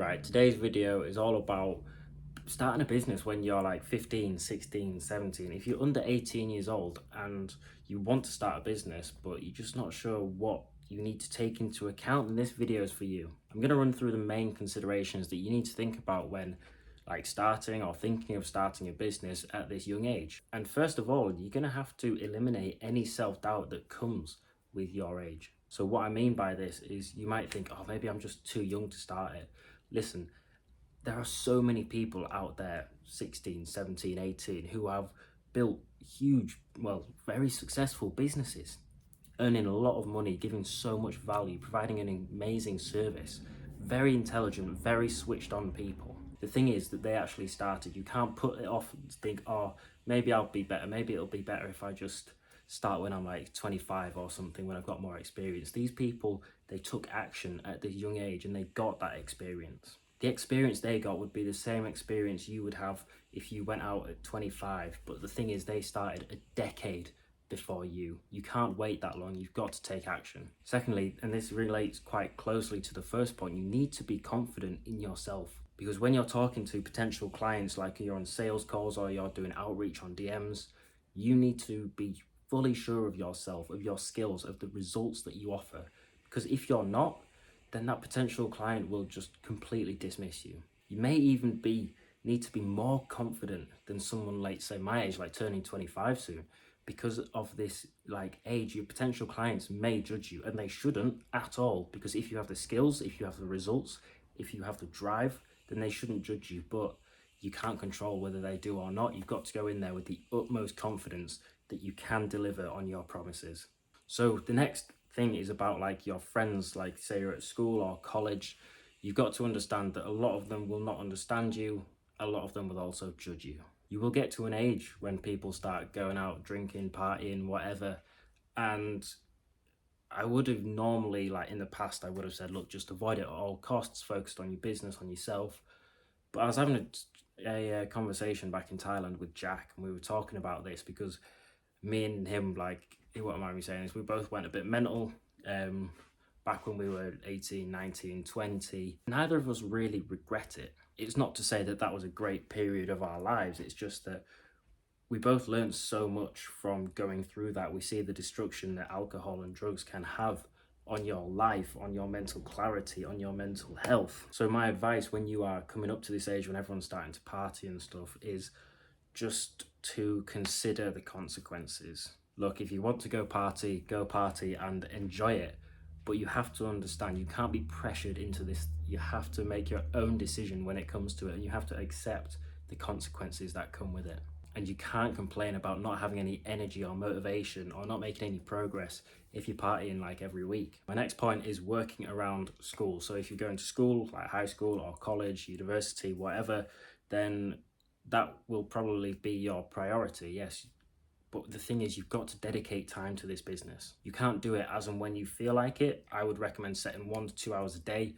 Right, today's video is all about starting a business when you're like 15, 16, 17. If you're under 18 years old and you want to start a business, but you're just not sure what you need to take into account, then this video is for you. I'm going to run through the main considerations that you need to think about when starting or thinking of starting a business at this young age. And first of all, you're going to have to eliminate any self-doubt that comes with your age. So what I mean by this is you might think, oh, maybe I'm just too young to start it. Listen, there are so many people out there, 16, 17, 18, who have built huge, well, very successful businesses, earning a lot of money, giving so much value, providing an amazing service, very intelligent, very switched on people. The thing is that they actually started. You can't put it off and think, oh, maybe I'll be better. Maybe it'll be better if I just start when I'm like 25 or something, when I've got more experience. These people, they took action at this young age and they got that experience. The experience they got would be the same experience you would have if you went out at 25. But the thing is, they started a decade before you. You can't wait that long. You've got to take action. Secondly, and this relates quite closely to the first point, you need to be confident in yourself. Because when you're talking to potential clients, like you're on sales calls or you're doing outreach on DMs, you need to be fully sure of yourself, of your skills, of the results that you offer. Because if you're not, then that potential client will just completely dismiss you. You may even need to be more confident than someone like, say, my age, like turning 25 soon. Because of this age, your potential clients may judge you, and they shouldn't at all. Because if you have the skills, if you have the results, if you have the drive, then they shouldn't judge you. But you can't control whether they do or not. You've got to go in there with the utmost confidence that you can deliver on your promises. So the next thing is about your friends, like say you're at school or college. You've got to understand that a lot of them will not understand you. A lot of them will also judge you. You will get to an age when people start going out drinking, partying, whatever, and I would have normally, in the past, I would have said, look, just avoid it at all costs, focused on your business, on yourself. But I was having a conversation back in Thailand with Jack, and we were talking about this because me and him, he wouldn't mind me saying this, we both went a bit mental back when we were 18, 19, 20. Neither of us really regret it. It's not to say that that was a great period of our lives. It's just that we both learned so much from going through that. We see the destruction that alcohol and drugs can have on your life, on your mental clarity, on your mental health. So my advice when you are coming up to this age, when everyone's starting to party and stuff, is just to consider the consequences. Look, if you want to go party and enjoy it, but you have to understand you can't be pressured into this. You have to make your own decision when it comes to it, and you have to accept the consequences that come with it. And you can't complain about not having any energy or motivation or not making any progress if you're partying every week. My next point is working around school. So if you're going to school, like high school or college, university, whatever, then that will probably be your priority, yes. But the thing is, you've got to dedicate time to this business. You can't do it as and when you feel like it. I would recommend setting 1 to 2 hours a day.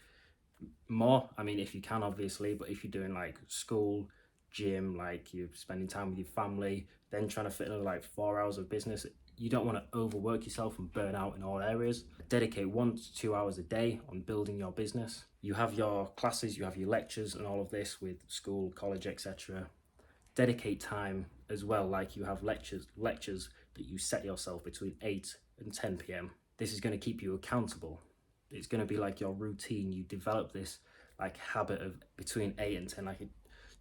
More, I mean, if you can, obviously, but if you're doing school, gym, you're spending time with your family, then trying to fit another 4 hours of business, you don't want to overwork yourself and burn out in all areas. Dedicate 1 to 2 hours a day on building your business. You have your classes, you have your lectures and all of this with school, college, etc. Dedicate time as well, you have lectures that you set yourself between 8 and 10 p.m. This is going to keep you accountable. It's going to be your routine. You develop this habit of between 8 and 10.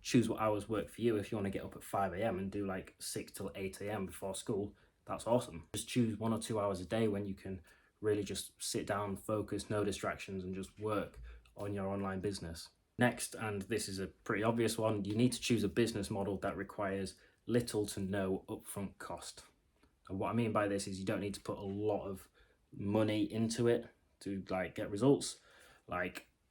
Choose what hours work for you. If you want to get up at 5 a.m. and do 6 till 8 a.m. before school, that's awesome. Just choose 1 or 2 hours a day when you can really just sit down, focus, no distractions, and just work on your online business. Next, and this is a pretty obvious one, you need to choose a business model that requires little to no upfront cost. And what I mean by this is you don't need to put a lot of money into it to get results.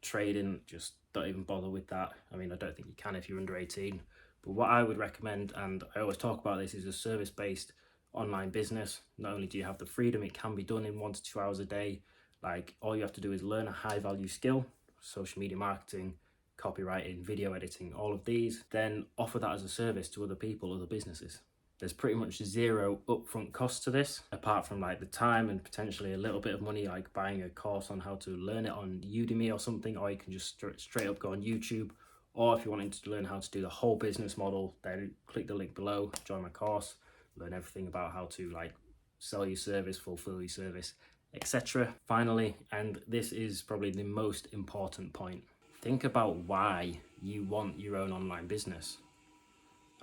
Trading, just don't even bother with that. I mean, I don't think you can if you're under 18. But what I would recommend, and I always talk about this, is a service-based online business. Not only do you have the freedom, it can be done in 1 to 2 hours a day. All you have to do is learn a high-value skill, social media marketing, copywriting, video editing, all of these, then offer that as a service to other people, other businesses. There's pretty much zero upfront cost to this, apart from like the time and potentially a little bit of money, like buying a course on how to learn it on Udemy or something, or you can just straight up go on YouTube. Or if you're wanting to learn how to do the whole business model, then click the link below, join my course, learn everything about how to like sell your service, fulfill your service, etc. Finally, and this is probably the most important point, think about why you want your own online business.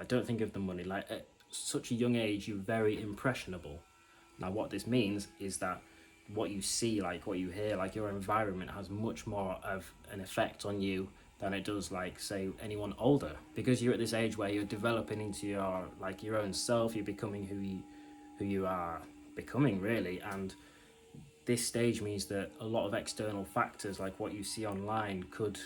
I don't think of the money. Like at such a young age, you're very impressionable. Now, what this means is that what you see, like what you hear, like your environment has much more of an effect on you than it does, like, say, anyone older. Because you're at this age where you're developing into your own self, you're becoming who you are becoming, really. And this stage means that a lot of external factors, like what you see online, could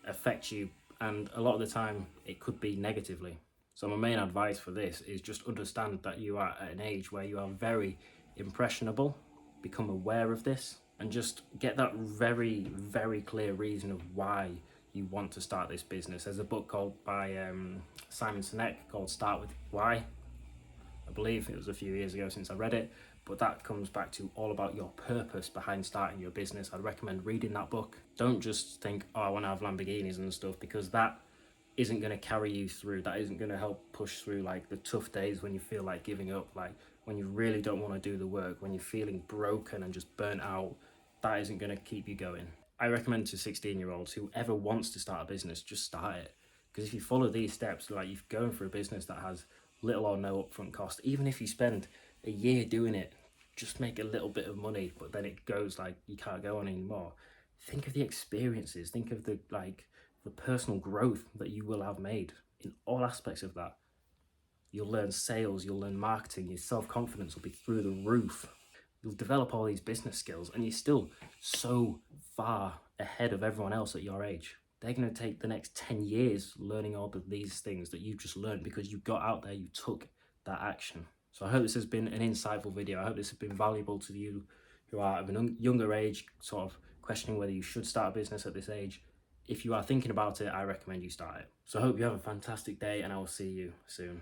affect you, and a lot of the time it could be negatively. So my main advice for this is just understand that you are at an age where you are very impressionable, become aware of this, and just get that very, very clear reason of why you want to start this business. There's a book called by Simon Sinek called Start With Why. I believe it was a few years ago since I read it, but that comes back to all about your purpose behind starting your business. I'd recommend reading that book. Don't just think, oh, I want to have Lamborghinis and stuff, because that isn't going to carry you through. That isn't going to help push through like the tough days when you feel like giving up, like when you really don't want to do the work, when you're feeling broken and just burnt out. That isn't going to keep you going. I recommend to 16-year-olds, whoever wants to start a business, just start it. Because if you follow these steps, like you're going for a business that has little or no upfront cost, even if you spend a year doing it, just make a little bit of money, but then it goes like you can't go on anymore. Think of the experiences, think of the personal growth that you will have made in all aspects of that. You'll learn sales, you'll learn marketing, your self-confidence will be through the roof. You'll develop all these business skills, and you're still so far ahead of everyone else at your age. They're going to take the next 10 years learning all of these things that you just learned because you got out there, you took that action. So I hope this has been an insightful video. I hope this has been valuable to you who are of a younger age, sort of questioning whether you should start a business at this age. If you are thinking about it, I recommend you start it. So I hope you have a fantastic day, and I will see you soon.